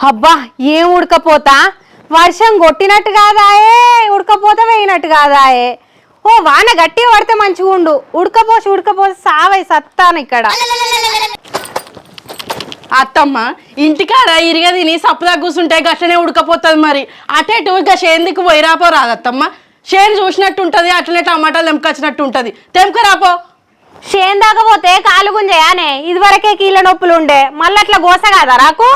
అబ్బా ఏం ఉడకపోతా వర్షం కొట్టినట్టు కాదాయే ఉడకపోత వేయినట్టు కాదాయే ఓ వాన గట్టిగా పడితే మంచిగా ఉండు ఉడకపోసి సావై సత్తాను ఇక్కడ అత్తమ్మ ఇంటికాడ ఇరిగా తిని సప్పుదా కూర్చుంటే గట్లనే ఉడకపోతుంది మరి అటేటు ఇక షేందికి పోయిరాపో రాదత్తమ్మ షేన్ చూసినట్టు ఉంటుంది అట్లనే టమాటాలు తెంపుకొచ్చినట్టు ఉంటుంది తెంపుకరాపో షేన్ దాకపోతే కాలు గుంజయానే ఇదివరకే కీళ్ళ నొప్పులు ఉండే మళ్ళీ అట్లా గోస కాదా రాకు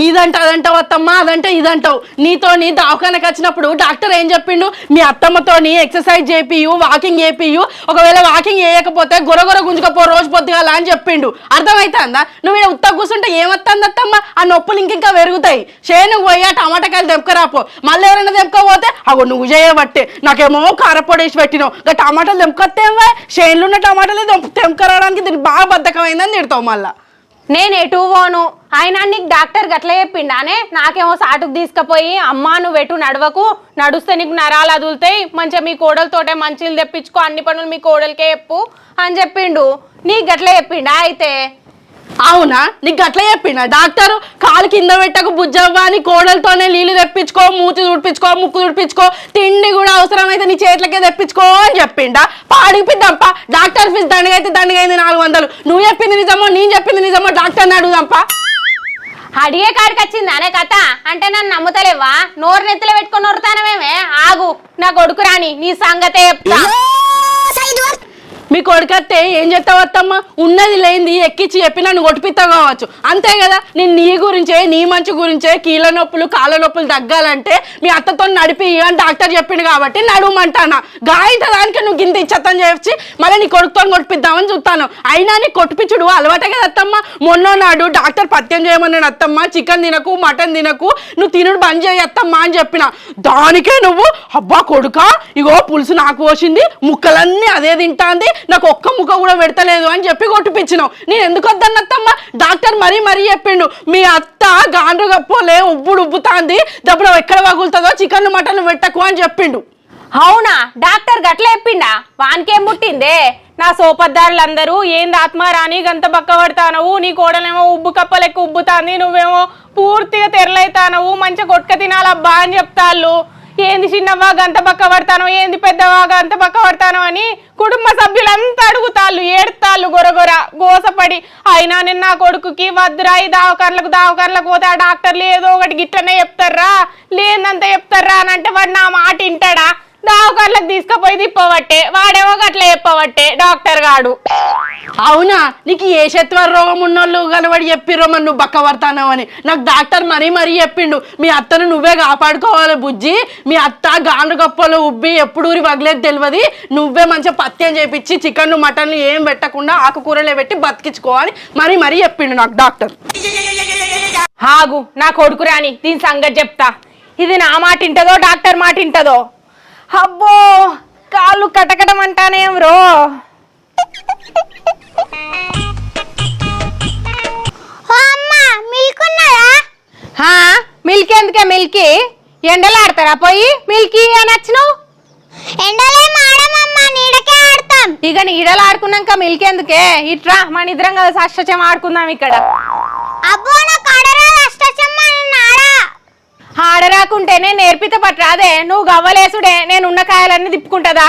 ఇదంట అదంటావు అత్తమ్మ అదంటే ఇదంటావు నీతోని దవాఖానకు వచ్చినప్పుడు డాక్టర్ ఏం చెప్పిండు మీ అత్తమ్మతోని ఎక్సర్సైజ్ చేపియు వాకింగ్ చేపియు ఒకవేళ వాకింగ్ చేయకపోతే గొరగొర గుంజుకపో రోజు పొద్దుగాల అని చెప్పిండు అర్థమైతుందా నువ్వు ఇక్కడ ఉత్త కూర్చుంటే ఏమొస్తుంది అత్తమ్మ ఆ నొప్పులు ఇంకింకా పెరుగుతాయి షేనుకు పోయి ఆ టమాటాకాయలు తెంపుకరాపో మళ్ళీ ఎవరైనా తెంపుకోపోతే అగో నువ్వు చేయబట్టే నాకేమో కారపొడి వేసి పెట్టినావు ఇంకా టమాటాలు తెంపుకొస్తేవా షేన్లు ఉన్న టమాటాలు తెంపుకరావడానికి దీనికి బాగా బద్ధకమైందని తిడతావు మళ్ళా నేను ఎటు పోను ఆయన నీకు డాక్టర్ గట్ల చెప్పిండానే నాకేమో సాటుకు తీసుకుపోయి అమ్మా నువ్వు ఎటు నడవకు నడుస్తే నీకు నరాలు అదులుతాయి మంచిగా మీ కోడలతోటే మంచిలు తెప్పించుకో అన్ని పనులు మీ కోడలకే చెప్పు అని చెప్పిండు నీకు గట్ల చెప్పిండా అయితే అవునా నీకు గట్లా చెప్పినా డాక్టర్ కాలు కింద పెట్టకు బుజ్జవ్వ అని కోడలతోనే నీళ్ళు తెప్పించుకో మూతి తుడిపించుకో ముక్కు తుడిపించుకో తిండి కూడా అవసరమైతే నీ చేతులకే తెప్పించుకో అని చెప్పిండా పాడిపిద్దాంపా డాక్టర్ ఫీజు దండగైతే దండగైంది 400 నువ్వు చెప్పింది నిజమో నేను చెప్పింది నిజమో డాక్టర్ని అడుగుదాంపా అడిగే కాడికి వచ్చింది అనే కథ అంటే నన్ను నమ్ముతలేవా నోరు నెత్తిలో పెట్టుకొని నొరుతానమేమే ఆగు నా కొడుకు రాని నీ సంగతే చెప్తా మీ కొడుకత్తే ఏం చెప్తావు అత్తమ్మ ఉన్నది లేనిది ఎక్కించి చెప్పి నన్ను కొట్టిపిస్తావు కావచ్చు అంతే కదా నేను నీ గురించే నీ మంచి గురించే కీళ్ళ నొప్పులు కాళ్ళ నొప్పులు తగ్గాలంటే మీ అత్తతో నడిపి అని డాక్టర్ చెప్పిండు కాబట్టి నడుమంటానా గాయంత దానికి నువ్వు గింత ఇచ్చత్తం చేసి మళ్ళీ నీ కొడుకుతో కొట్టిపిద్దామని చూస్తాను అయినా నీ కొట్టిపిచ్చుడు అలవాటే కదా అత్తమ్మ మొన్న నాడు డాక్టర్ పత్యం చేయమన్నాడు అత్తమ్మ చికెన్ తినకు మటన్ తినకు నువ్వు తినుడు బంద్ చేయి అత్తమ్మ అని చెప్పిన దానికే నువ్వు అబ్బా కొడుక ఇగో పులుసు నాకు పోసింది ముక్కలన్నీ అదే తింటాంది నాకు ఒక్క ముక్క కూడా పెడతలేదు అని చెప్పి కొట్టిపించినావు నేను ఎందుకు వద్దన్నత్తమ్మ డాక్టర్ మరీ చెప్పిండు మీ అత్త గాండ్రు గప్పోలే ఉబ్బుతాంది దప్పుడు ఎక్కడ వగులుతుందో చికెన్ మటన్ పెట్టకు అని చెప్పిండు అవునా డాక్టర్ గట్ల చెప్పిండా వానికేం పుట్టిందే నా సోపద్దారులందరూ ఏంది ఆత్మారాని గంత బక్క పడతానవు నీ కోడలేమో ఉబ్బు కప్పలెక్క ఉబ్బుతాంది నువ్వేమో పూర్తిగా తెరలైతానవు మంచిగా కొట్టుక తినాలబ్బా అని చెప్తాళ్ళు ఏంది చిన్నవా గంత బక్క పడతానో ఏంది పెద్దవా గంత బక్క పడతానో అని కుటుంబ సభ్యులంతా అడుగుతాళ్ళు ఏడుతాళ్ళు గొరగొర గోసపడి అయినా నేను నా కొడుకుకి వద్దురా ఈ దావకాన్లకు పోతే ఆ డాక్టర్లు ఏదో ఒకటి గిట్లనే చెప్తారా లేదంతా చెప్తారా అని అంటే వాడు నా మాట వింటాడా దావకాన్లకు తీసుకుపోయి తిప్పవట్టే వాడేమో గట్ల చెప్పవట్టే డాక్టర్ గాడు అవునా నీకు ఏ శత్వర రోగం ఉన్నోళ్ళు కనబడి చెప్పిర్రో మరి నువ్వు బక్క పడతానవు అని నాకు డాక్టర్ మరీ చెప్పిండు మీ అత్తను నువ్వే కాపాడుకోవాలి బుజ్జి మీ అత్త గాండ్రు గప్పలు ఉబ్బి ఎప్పుడు ఊరి వగలేదు తెలియదు నువ్వే మంచిగా పత్యం చేపించి చికెన్లు మటన్లు ఏం పెట్టకుండా ఆకుకూరలే పెట్టి బతికించుకోవాలి మరీ చెప్పిండు నాకు డాక్టర్ ఆగు నా కొడుకు రాని దీని సంగతి చెప్తా ఇది నా మాట ఇంటదో డాక్టర్ మాట ఇంటదో అబ్బో కాళ్ళు కటకటమంటానేం రో మిల్క్ ఎందుకే మిల్కీ ఎండలాడతారా పోయి మిల్కీ అని వచ్చినావు ఇక నీడలు ఆడుకున్నాక మిల్క్ ఎందుకే ఇట్రా మన ఇద్దరం కలిసి అష్టచం ఆడుకుందాం ఇక్కడ ఆడరాకుంటేనే నేర్పిత పట్టరాదే నువ్వు గవ్వలేసుడే నేను ఉన్న కాయలన్నీ తిప్పుకుంటదా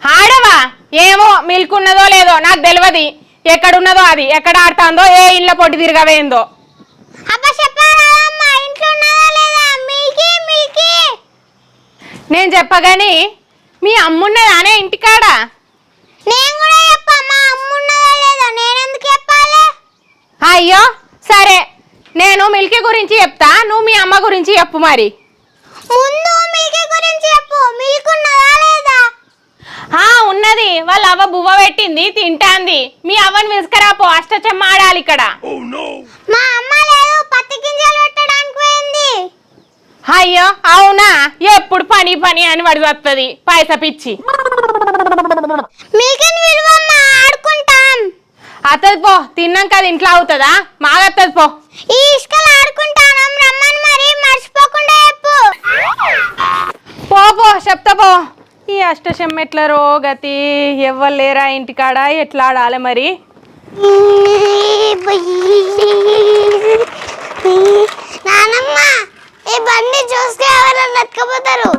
ఆడవా ఏమో మిల్క్ ఉన్నదో లేదో నాకు తెలియదు ఎక్కడున్నదో అది ఎక్కడ ఆడుతుందో ఏ ఇంట్లో పొట్టి తిరగవేందో నేను చెప్పగాని మీ అమ్మున్నదానే ఇంటికాడ అయ్యో సరే నేను మిల్కీ గురించి చెప్తా నువ్వు మీ అమ్మ గురించి చెప్పు మరి ఉన్నది వాళ్ళ అవ్వ బువ్వ పెట్టింది తింటాంది మీ అవ్వని విసుకరాపో అష్టచెమ్మ ఆడాలి ఇక్కడ అయ్యో అవునా ఎప్పుడు పని అని వాడి వస్తుంది పైసా పిచ్చి అత్తది పో తిన్నాక అది ఇంట్లో అవుతుందా మాగత్తది పో పో చెప్తా పో ఈ అష్టచెమ్మెట్ల రోగతి ఎవ్వరు లేరా ఇంటికాడ ఎట్లా ఆడాలి మరి నానమ్మ ఈ బండి చూస్తే ఎవరన్నా ఎత్తుకుపోతారు.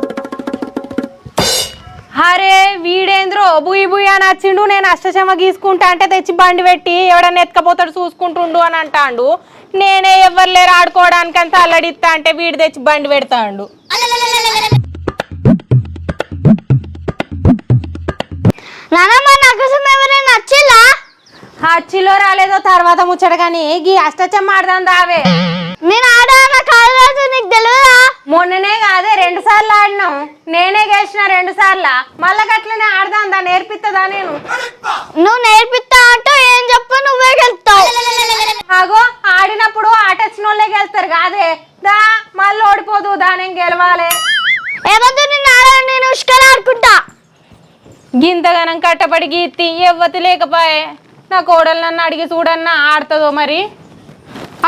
అరే వీడేంద్రో బుయ్యి బుయ్యి అని వచ్చిండు. నేను అష్టచమ గీసుకుంటా అంటే తెచ్చి బండి పెట్టి ఎవడన్నా ఎత్తుకపోతాడు చూసుకుంటుండు అని అంటాండు. నేనే ఎవరు లేరు ఆడుకోవడానికి అంతా అల్లడిస్తా అంటే వీడు తెచ్చి బండి పెడతాండు. నానమ్మ నా కోసం ఎవరైనా వచ్చిల్లా? హచ్చిలో రాలేదో తర్వాత ముచ్చట కానీ గీ అష్టచమ్మ ఆడదాం రావే. నేను ఆడాన కాదు నీకు తెలియదా? మొన్ననే కాదే 2 సార్లు ఆడినాం. నేనే గెలిచిన 2 సార్లు. మళ్ళా గట్లనే ఆడదాం దా నేర్పిస్తుందా నేను? నువ్వు నేర్పిస్తా అంటూ ఏం చెప్పు నువ్వే గెలుస్తావు. అగో ఆడినప్పుడు ఆట వచ్చిన వాళ్ళే గెలుస్తారు కాదే. దా మళ్ళీ ఓడిపోదు దాని గెలవాలి. ఏమద్దు నిన్ను ఆడాను నేను ఉష్కలు ఆడుకుంటా. గింతగనం కట్టబడి గీతి ఎవ్వతి లేకపోయే. నా కోడలు నన్ను అడిగి చూడన్నా ఆడుతుందో మరి.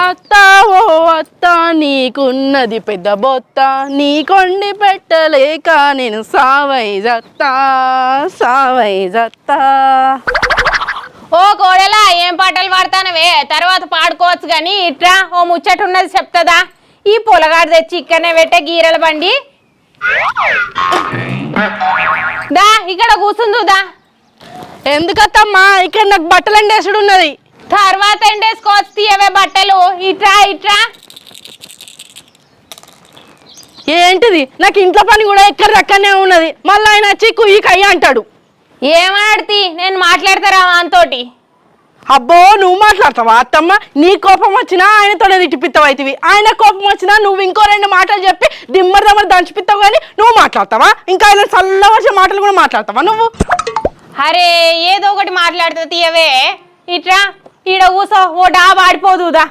అత్త ఓ అత్త నీకున్నది పెద్ద బొత్త నీ కొండి పెట్టలేక నేను సావై జత్తా సావై జత్తా. ఓ కోడలా ఏం పాటలు పాడతానవే? తర్వాత పాడుకోవచ్చు కానీ ఇట్రా ఓ ముచ్చట ఉన్నది చెప్తుందా? ఈ పొలగాడు తెచ్చి ఇక్కడనే పెట్టే గీరల బండి దా ఇక్కడ కూర్చుందుదా. ఎందుకత్తమ్మా ఇక్కడ నాకు బట్టలు ఎండేసుడు ఉన్నది. తర్వాత ఎండేసుకోవచ్చు తీయవే బట్టలు. ఇట్రా ఇట్రా. ఏంటిది నాకు ఇంట్లో పని కూడా ఎక్కడ దక్కనే ఉన్నది. మళ్ళీ ఆయన వచ్చి కుయ్యి కయ్య అంటాడు. ఏమాడితి నేను మాట్లాడతారా అంతోటి? అబ్బో నువ్వు మాట్లాడతావా అత్తమ్మ? నీ కోపం వచ్చినా ఆయనతో తిట్టిపిస్తావు అవుతుంది. ఆయన కోపం వచ్చినా నువ్వు ఇంకో 2 మాటలు చెప్పి దిమ్మర్ దమ్మర్ దంచిపిస్తావు కానీ నువ్వు మాట్లాడతావా? ఇంకా ఆయన చల్లవచ్చే మాటలు కూడా మాట్లాడతావా నువ్వు? అరే ఏదో ఒకటి మాట్లాడుతుంది తీయవే. ఇట్రా ఈడ కూసో. ఓ డాబు ఆడిపోదుదా.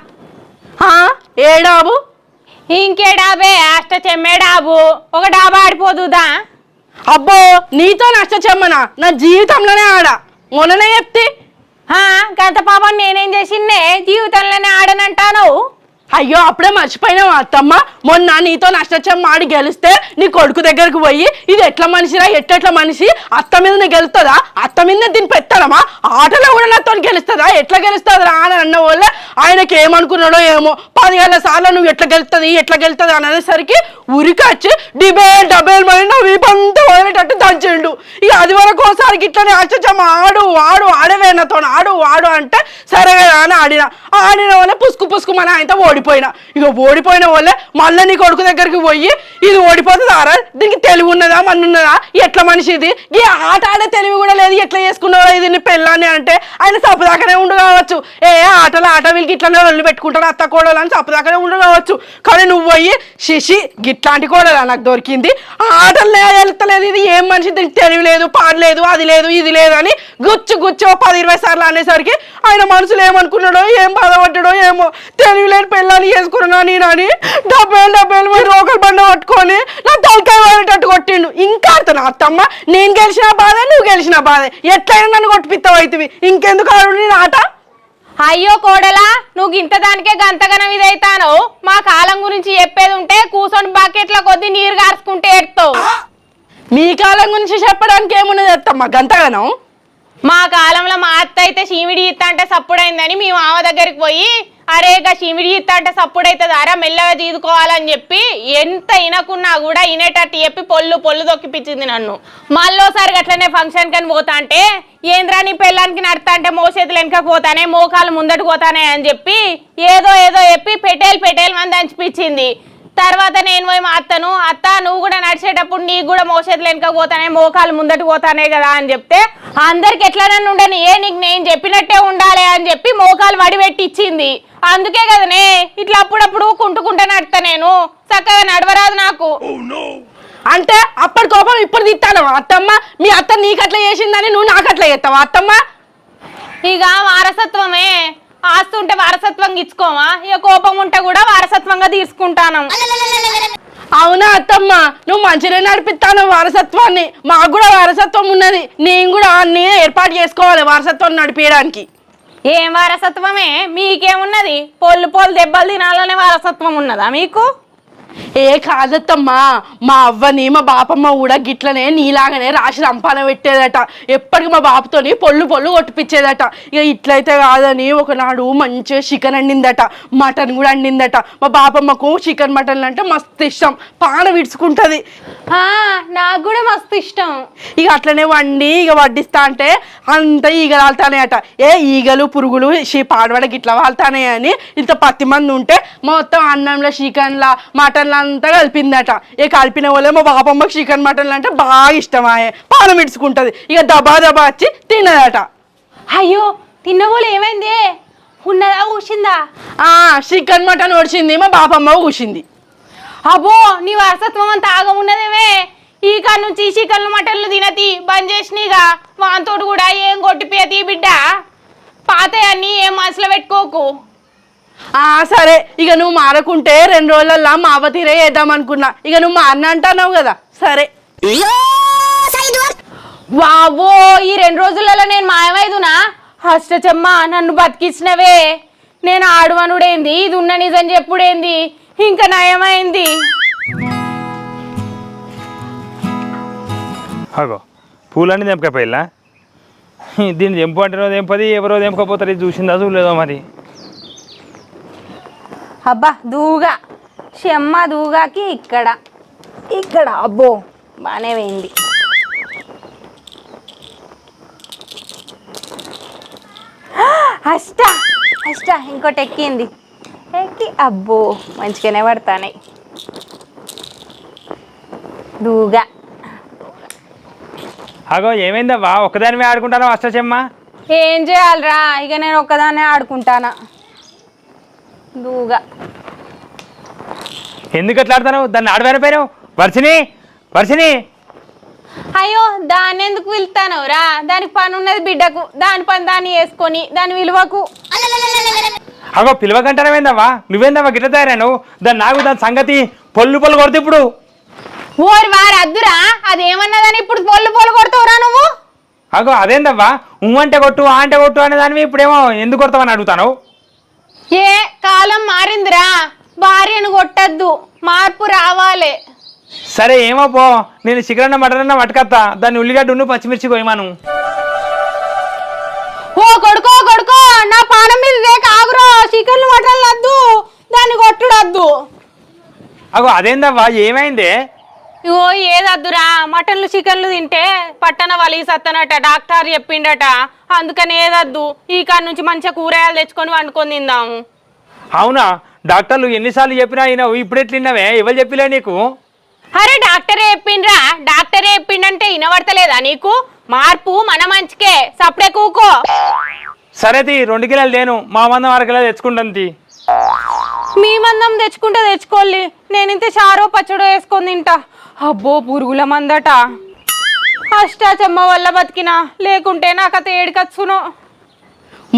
ఏ డాబు? ఇంకే డాబే అష్ట చెమ్మే డాబు. ఒక డాబా ఆడిపోదుదా. అబ్బో నీతో నష్ట చెమ్మనా? నా జీవితంలోనే ఆడ. మొన్ననే చెప్తే గంత పాపం నేనేం చేసిందే జీవితంలోనే ఆడనంటాను. అయ్యో అప్పుడే మర్చిపోయినావు అత్తమ్మ. మొన్న నీతో నష్టచెమ్మ ఆడి గెలిస్తే నీ కొడుకు దగ్గరకు పోయి ఇది ఎట్లా మనిషిరా ఎట్లా మనిషి అత్త మీద గెలుస్తుందా అత్త మీద దీన్ని పెట్టడమా ఆటలో కూడా నాతో గెలుస్తుందా ఎట్లా గెలుస్తుందిరా అని అన్న వాళ్ళే ఆయనకి ఏమనుకున్నాడో ఏమో 10,000 సార్లు నువ్వు ఎట్లా గెలుతుంది అనేసరికి ఉరికొచ్చి డబేల్ మరి నా వీపంతా వదిలేటట్టు దంచిండు. ఇక అది వరకు ఒకసారికి ఇట్లనే అచ్చమ్మ ఆడవే నాతో ఆడు అంటే సరే కదా అని ఆడిన వాళ్ళే పుసుకు మన ఆయనతో ఓడిపోయినా. ఇక ఓడిపోయిన వాళ్ళే మళ్ళీ నీ కొడుకు దగ్గరికి పోయి ఇది ఓడిపోతుందారా దీనికి తెలివి ఉన్నదా మన్నున్నదా ఎట్లా మనిషి ఇది ఈ ఆట ఆడే తెలివి కూడా లేదు ఎట్లా చేసుకున్నావా ఇది నీ పెళ్ళాన్ని అంటే ఆయన సపదాకనే ఉండు కావచ్చు. ఆట వీళ్ళకి ఇట్లనే వదిలి పెట్టుకుంటాడు అత్త కోడలు అని సపదాకనే ఉండు కావచ్చు. కానీ నువ్వు పోయి శిషి గిట్లాంటి కోడలా నాకు దొరికింది ఆటలనే వెళ్తలేదు ఇది ఏం మనిషి దీనికి తెలివి లేదు పాడలేదు అది లేదు ఇది లేదు అని గుచ్చు 10-20 సార్లు అనేసరికి ఆయన మనసులో ఏమనుకున్నాడో ఏం బాధపడ్డాడో ఏమో తెలివి లేని పెళ్ళాన్ని చేసుకున్నా నేనని 70 రోకలు బండ పట్టుకొని నా తలకాయ వాడేటట్టు కొట్టిండు. ఇంకా ఆడుతున్నా అత్తమ్మ నేను గెలిచిన బాధ నువ్వు గెలిచిన బాధ ఎట్లయినా నన్ను కొట్టిపిస్తావు అవుతుంది. ఇంకెందుకు ఆడు నేను ఆట? అయ్యో కోడలా నువ్వు ఇంత దానికే గంతగనం ఇదైతాను. మా కాలం గురించి చెప్పేది ఉంటే కూర్చొని బకెట్ల కొద్ది నీరు గార్చుకుంటే ఎడతావు. మీ కాలం గురించి చెప్పడానికి ఏమున్నది అత్తమ్మ గంతగనం? మా కాలంలో మా అత్త అయితే చీమిడి ఇత్త అంటే సప్పుడైందని మేము ఆమె దగ్గరికి పోయి అరేగా చీమిడి ఇత్త అంటే సప్పుడైతుంది అరా మెల్లగా తీసుకోవాలని చెప్పి ఎంత ఇనకున్నా కూడా ఇనేటట్టు చెప్పి పొల్లు దొక్కిపించింది నన్ను. మళ్ళోసారి అట్లనే ఫంక్షన్ కని పోతా అంటే ఏంద్రా నీ పెళ్ళానికి నడతా అంటే మోసేతులు వెనక పోతానే మోకాలు ముందటి పోతానే అని చెప్పి ఏదో చెప్పి పెటేలు మంది దంచిపించింది. తర్వాత నేను పోయి మా అత్తను అత్త నువ్వు కూడా నడిచేటప్పుడు నీకు కూడా మోసేతులు వెనక పోతానే మోకాలు ముందటి పోతానే కదా అని చెప్తే అందరికి ఎట్లనన్నా ఉండని నీకు నేను చెప్పినట్టే ఉండాలి అని చెప్పి మోకాలు వడిపెట్టి ఇచ్చింది. అందుకే కదనే ఇట్లా అప్పుడప్పుడు కుంటుకుంటా నడతా నేను చక్కగా నడవరాదు నాకు. అంటే అప్పటి కోపం ఇప్పుడు తిట్టాను అత్తమ్మ. మీ అత్త నీకు అట్లా చేసిందని నువ్వు నాకు అట్లా చేస్తావా అత్తమ్మ? ఇక వారసత్వమే ఆస్తి ఉంటే వారసత్వంగా ఇచ్చుకోమా ఇక కోపం ఉంటే కూడా వారసత్వంగా తీసుకుంటాను. అవునా అత్తమ్మ నువ్వు మంచిగా నడిపిస్తాను వారసత్వాన్ని. మాకు కూడా వారసత్వం ఉన్నది. నేను కూడా అన్ని ఏర్పాటు చేసుకోవాలి వారసత్వం నడిపించడానికి. ఏం వారసత్వమే మీకేమున్నది? పొల్లు దెబ్బలు తినాలనే వారసత్వం ఉన్నదా మీకు? ఏ కాదత్తమ్మా, మా అవ్వని మా బాపమ్మ కూడా గిట్లనే నీలాగానే రాసి రంపాన పెట్టేదట. ఎప్పటికి మా బాపుతోని పొల్లు కొట్టిపించేదట. ఇక ఇట్లయితే కాదని ఒకనాడు మంచిగా చికెన్ వండిందట, మటన్ కూడా వండిందట. మా బాపమ్మకు చికెన్ మటన్ అంటే మస్తు ఇష్టం, పాన విడుచుకుంటది. నాకు కూడా మస్తు ఇష్టం. ఇక అట్లనే వండి ఇక వడ్డిస్తా అంటే అంత ఈగలు వాళ్తానేయట. ఏ ఈగలు పురుగులు పాడవాడకి ఇట్లా వాళ్తానే అని ఇంత 10 మంది ఉంటే మొత్తం అన్నంలో చికెన్లా మటన్లా అంతా కలిపిందట. ఇక కలిపిన వాళ్ళే మా బాపమ్మకి చికెన్ మటన్లు అంటే బాగా ఇష్టమాయే, పానం ఇడుచుకుంటది. ఇక దబా వచ్చి తిన్నదట. అయ్యో తిన్న వాళ్ళు ఏమైంది? ఉన్నదా కూసిందా? చికెన్ మటన్ ఒడిచింది, మా బాపమ్మ కూసింది. అబ్బో నీ వారసత్వం అంతా ఆగమున్నదేమే. ఈ కాడ నుంచి చికెన్లు మటన్లు తినతి బంద్ చేసినీగా. వాంతోడు కూడా ఏం కొట్టిపోయతి బిడ్డ. పాతయన్ని ఏం మనసులో పెట్టుకోకు. సరే, ఇక నువ్వు మారకుంటే 2 రోజులల్లా మా అవ్వ తీరే వేద్దాం అనుకున్నా. ఇక నువ్వు మా అన్న అంటున్నావు కదా, సరే. వావో ఈ 2 రోజులలో నేను మాయమైదునా? అష్టచమ్మ నన్ను బతికించినవే. నేను ఆడువనుడేంది, ఇది ఉన్న నిజం చెప్పుడేంది, ఇంకా నయమైంది. అగో పూలన్నీ తెంపకపోయిలా? దీన్ని తెంపు అంటేనో తెంపది, ఎవరో తెంపకపోతారు. ఇది చూసిందా చూడలేదో మరి. అబ్బా దూగా చెమ్మ దూగాకి ఇక్కడ అబ్బో బాగానే పోయింది. అష్ట ఇంకోటి ఎక్కి అబ్బో మంచిగానే పడతానే. దూగా అగో ఏమైందవ్వా, ఒక్కదానివే ఆడుకుంటాను అష్టచెమ్మ? ఏం చేయాలరా, ఇక నేను ఒక్కదాన్నే ఆడుకుంటానా. దూగా ఎందుకు ఎట్లా ఆడతాను? దాన్ని ఆడవేనపోయాను. వర్షిని అయ్యో దాన్ని ఎందుకు పిలుతాను రా? దానికి పని ఉన్నది బిడ్డకు, దాని పని దాన్ని వేసుకొని దాని విలువకు. అగో పిలవకంటానమేందవ్వా? నువ్వేందవ్వా గిట్ల తయారాను? దాని సంగతి పొల్లు కొడితే ఇప్పుడు. ఓరి వారు అద్దురా, అదేమన్నదని ఇప్పుడు పొల్లు కొడతావురా నువ్వు? అగో అదేందవ్వా, అంటే కొట్టు అంటే కొట్టు అనే దానివి ఇప్పుడేమో ఎందుకు కొడతావని అడుగుతాను. ఏ కాలం మారిందిరా, భార్యను కొట్టద్దు, మార్పు రావాలి. సరే ఏమో పో, నేను చికెన్ మటన్ పట్టుకత్తా. దాన్ని ఉల్లిగడ్డ పచ్చిమిర్చి కొయ్యమాను. ఓ కొడుకో నా పానం మీద కాగురో, చికెన్లు మటన్లు వద్దు, దాన్ని కొట్టుడద్దు. అగో అదేందవ్వా ఏమైందే? ఇగో ఏదద్దురా, మటన్లు చికెన్లు తింటే పట్టణ వలి సత్తనట, డాక్టర్ చెప్పిండట. అందుకని ఏదద్దు, ఈ కాడ నుంచి మంచిగా కూరగాయలు తెచ్చుకొని వండుకొని తిందాము. అవునా? డాక్టర్లు ఎన్నిసార్లు చెప్పినా అయినావు, ఇప్పుడు ఎట్లున్నావే? ఎవరు చెప్పిలే నీకు? అరే డాక్టరే చెప్పిండంటే వినబడతలేదా నీకు? మార్పు మన మంచికే, సప్పుడే కూకో. సరే 2 కిలోలు తేను, మా మందం 6 కిలోలు తెచ్చుకుంటాను. మీ మందం తెచ్చుకుంటే తెచ్చుకోవాలి, నేను ఇంత చారో పచ్చడో వేసుకొని తింటా. అబ్బో పురుగుల మందట. అష్టాచమ్మ వల్ల బతికినా, లేకుంటే నాకు అత ఏడికచ్చును.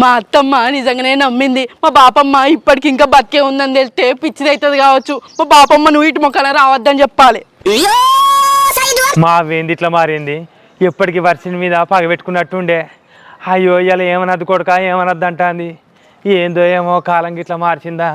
మా అత్తమ్మ నిజంగానే నమ్మింది. మా బాపమ్మ ఇప్పటికి ఇంకా బతికే ఉందని తెలిస్తే పిచ్చిదవుతుంది కావచ్చు. మా బాపమ్మ నువ్వు ఇటు మొక్కన రావద్దని చెప్పాలి. మా వేంది ఇట్లా మారింది, ఎప్పటికీ వర్షం మీద పగబెట్టుకున్నట్టుండే. అయ్యో ఇలా ఏమనద్దు కొడుక, ఏమనద్దు అంటుంది. ఏందో ఏమో కాలం గిట్లా మార్చిందా.